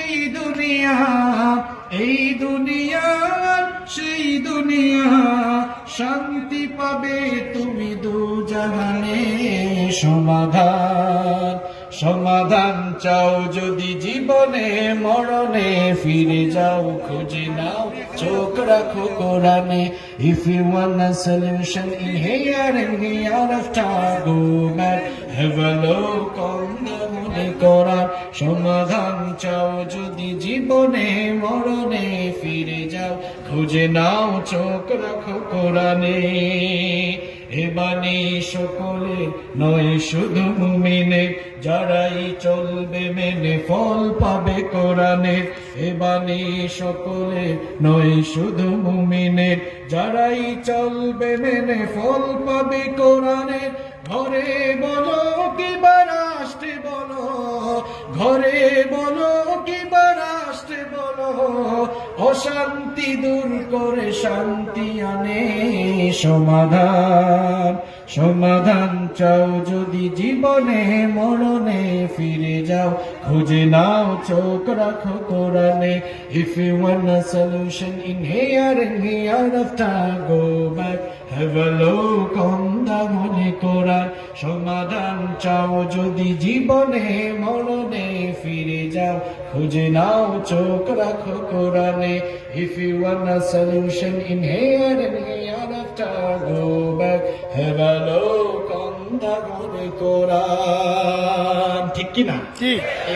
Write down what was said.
সেই দুনিয়া, এই দুনিয়া সেই দুনিয়া, শান্তি পাবে তুমি দু জাহানে। সমাধান সমাধান চাও যদি জীবনে মরণে, ফিরে যাও খুঁজে নাও চোখ রাখো কোরআনে। If you want a solution in here and hereafter, go back, have a look on the Holy Quran. সমাধান চাও যদি জীবনে মরণে, ফিরে যাও খুঁজে নাও চোখ রাখো কোরআনে। এ বাণী সকলে নয় শুধু মুমিনের, যারাই চলবে মেনে ফল পাবে কোরআনের। এ বাণী সকলে নয় শুধু মুমিনের, যারাই চলবে মেনে ফল পাবে কোরআনের। ঘরে বলো কিংবা রাষ্ট্রে বলো, ঘরে বলো কিংবা রাষ্ট্রে বলো, অশান্তি দূর করে শান্তি আনে। সমাধান সমাধান চাও যদি জীবনে মরণে, ফিরে যাও খুঁজে নাও চোখ রাখো কোরআনে। If you want a solution in here and hereafter, go back, have a look on the Holy Quran. সমাধান চাও যদি জীবনে মরণে, ফিরে যাও খুঁজে নাও চোখ রাখো কোরআনে। If you want a solution in here and hereafter, go back, have a look on the Holy Quran. ঠিক কি না?